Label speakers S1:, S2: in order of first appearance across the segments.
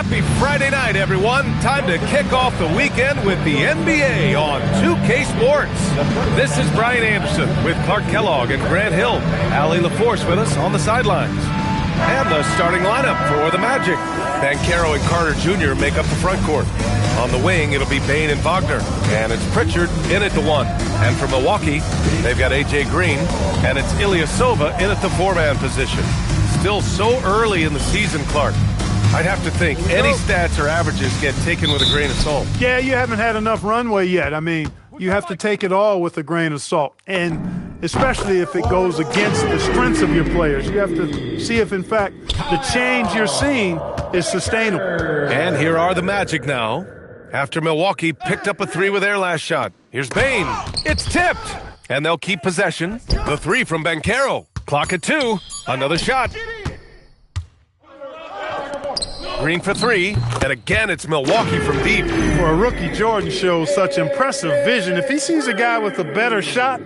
S1: Happy Friday night, everyone. Time to kick off the weekend with the NBA on 2K Sports. This is Brian Anderson with Clark Kellogg and Grant Hill. Allie LaForce with us on the sidelines. And the starting lineup for the Magic. Banchero and Carter Jr. make up the front court. On the wing, it'll be Bane and Wagner. And it's Pritchard in at the 1. And for Milwaukee, they've got A.J. Green. And it's Ilyasova in at the 4-man position. Still so early in the season, Clark. I'd have to think any stats or averages get taken with a grain of salt.
S2: Yeah, you haven't had enough runway yet. I mean, you have to take it all with a grain of salt. And especially if it goes against the strengths of your players. You have to see if, in fact, the change you're seeing is sustainable.
S1: And here are the Magic now. After Milwaukee picked up a 3 with their last shot. Here's Bane. It's tipped. And they'll keep possession. The 3 from Banchero. Clock at 2. Another shot. Green for 3, and again it's Milwaukee from deep.
S2: For a rookie, Jordan shows such impressive vision. If he sees a guy with a better shot,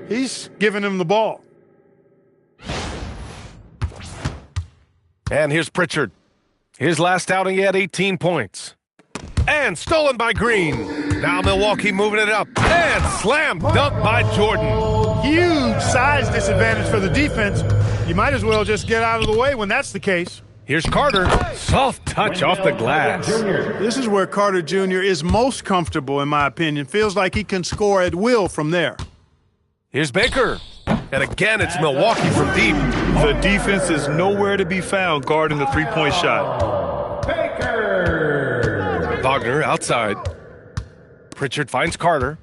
S2: he's giving him the ball.
S1: And here's Pritchard. His last outing, he had 18 points. And stolen by Green. Now Milwaukee moving it up. And slam dunk by Jordan.
S2: Huge size disadvantage for the defense. You might as well just get out of the way when that's the case.
S1: Here's Carter. Soft touch off the glass.
S2: This is where Carter Jr. is most comfortable, in my opinion. Feels like he can score at will from there.
S1: Here's Baker. And again, it's Milwaukee from deep.
S3: The defense is nowhere to be found guarding the three-point shot.
S1: Baker. Wagner outside. Pritchard finds Carter.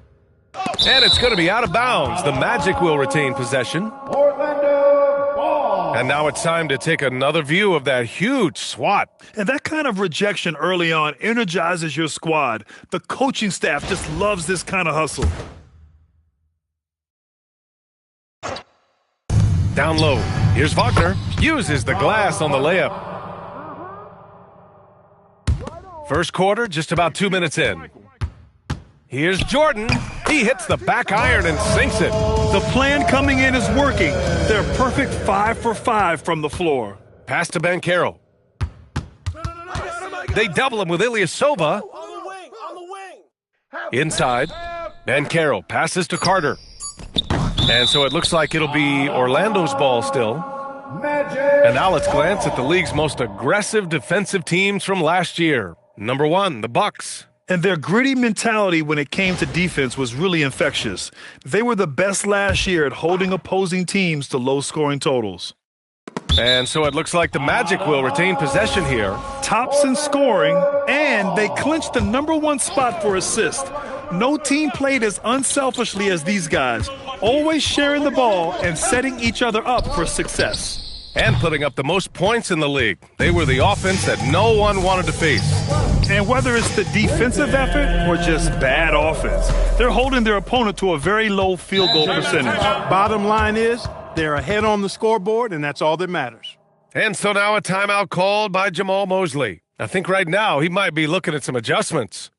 S1: And it's going to be out of bounds. The Magic will retain possession. And now it's time to take another view of that huge swat.
S3: And that kind of rejection early on energizes your squad. The coaching staff just loves this kind of hustle.
S1: Down low. Here's Wagner. Uses the glass on the layup. First quarter, just about 2 minutes in. Here's Jordan. He hits the back iron and sinks it.
S3: The plan coming in is working. They're perfect 5 for 5 from the floor.
S1: Pass to Banchero. They double him with Ilyasova. Inside. Banchero passes to Carter. And so it looks like it'll be Orlando's ball still. And now let's glance at the league's most aggressive defensive teams from last year. Number 1, the Bucks.
S3: And their gritty mentality when it came to defense was really infectious. They were the best last year at holding opposing teams to low-scoring totals.
S1: And so it looks like the Magic will retain possession here.
S3: Tops in scoring, and they clinched the number 1 spot for assist. No team played as unselfishly as these guys, always sharing the ball and setting each other up for success.
S1: And putting up the most points in the league. They were the offense that no one wanted to face.
S3: And whether it's the defensive effort or just bad offense, they're holding their opponent to a very low field goal percentage.
S2: Bottom line is, they're ahead on the scoreboard, and that's all that matters.
S1: And so now a timeout called by Jamal Mosley. I think right now he might be looking at some adjustments.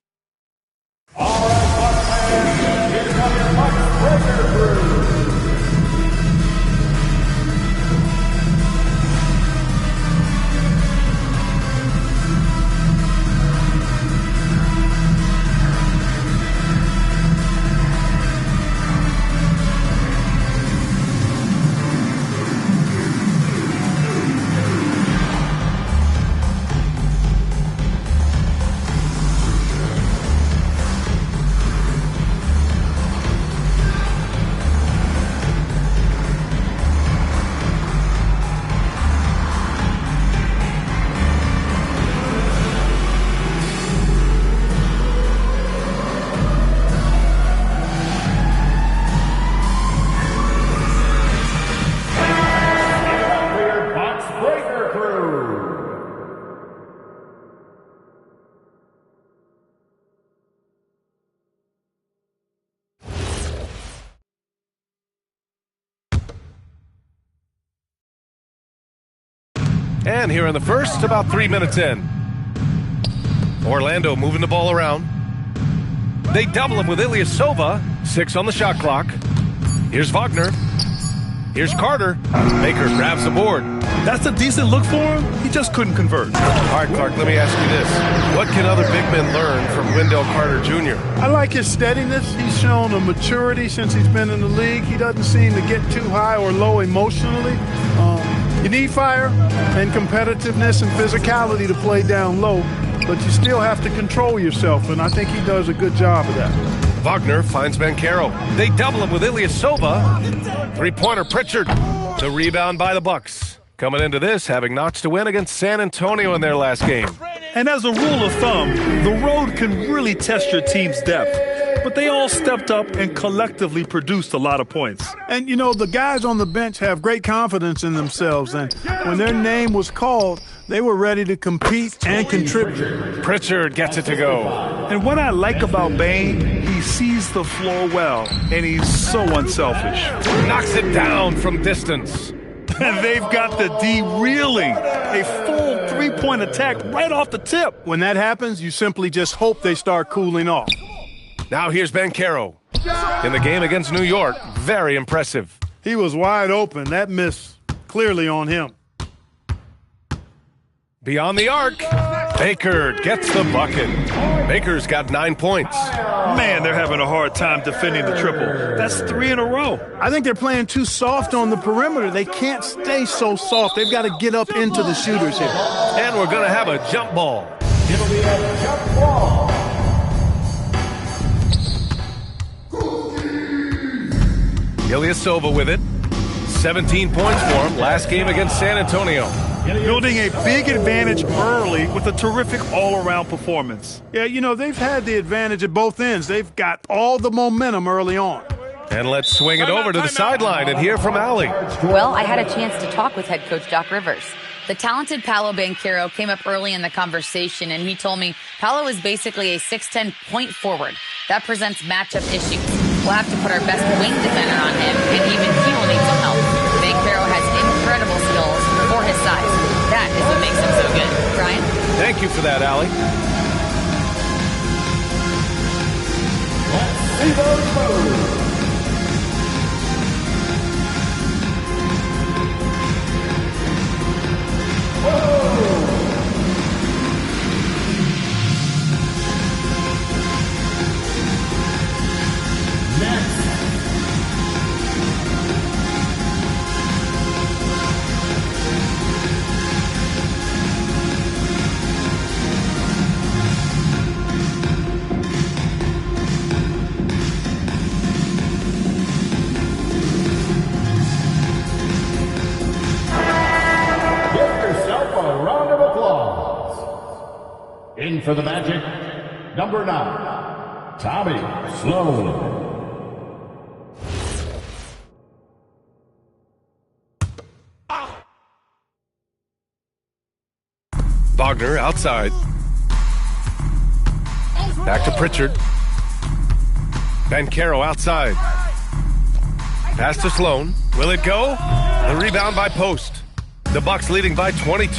S4: All right, Bucks fans, here comes your Bucks breaker crew.
S1: And here in the first, about 3 minutes in. Orlando moving the ball around. They double him with Ilyasova. 6 on the shot clock. Here's Wagner. Here's Carter. Baker grabs the board.
S3: That's a decent look for him. He just couldn't convert.
S1: All right, Clark, let me ask you this. What can other big men learn from Wendell Carter Jr.?
S2: I like his steadiness. He's shown a maturity since he's been in the league. He doesn't seem to get too high or low emotionally. You need fire and competitiveness and physicality to play down low, but you still have to control yourself, and I think he does a good job of that.
S1: Wagner finds Banchero. They double him with Ilyasova. Three-pointer Pritchard. The rebound by the Bucks. Coming into this, having notched a win against San Antonio in their last game.
S3: And as a rule of thumb, the road can really test your team's depth. But they all stepped up and collectively produced a lot of points.
S2: And, you know, the guys on the bench have great confidence in themselves. And when their name was called, they were ready to compete and contribute.
S1: Pritchard gets it to go.
S3: And what I like about Bane, he sees the floor well, and he's so unselfish.
S1: Knocks it down from distance.
S3: And they've got the D reeling. A full three-point attack right off the tip.
S2: When that happens, you simply just hope they start cooling off.
S1: Now here's Banchero. In the game against New York, very impressive.
S2: He was wide open. That miss clearly on him.
S1: Beyond the arc, Baker gets the bucket. Baker's got 9 points.
S3: Man, they're having a hard time defending the triple. That's 3 in a row.
S2: I think they're playing too soft on the perimeter. They can't stay so soft. They've got to get up into the shooters here.
S1: And we're going to have a jump ball.
S4: It'll be a jump ball.
S1: Ilyasova with it. 17 points for him last game against San Antonio.
S3: Building a big advantage early with a terrific all-around performance.
S2: Yeah, you know, they've had the advantage at both ends. They've got all the momentum early on.
S1: And let's swing it over to the sideline and hear from Allie.
S5: Well, I had a chance to talk with head coach Doc Rivers. The talented Paolo Banchero came up early in the conversation, and he told me Paolo is basically a 6'10" point forward. That presents matchup issues. We'll have to put our best wing defender on him, and even he will need some help. Banchero has incredible skills for his size. That is what makes him so good. Brian?
S1: Thank you for that, Allie.
S4: Let's see those moves. In for the Magic, number 9, Tommy Sloan.
S1: Wagner outside. Back to Pritchard. Banchero outside. Pass to Sloan. Will it go? The rebound by Post. The Bucks leading by 22.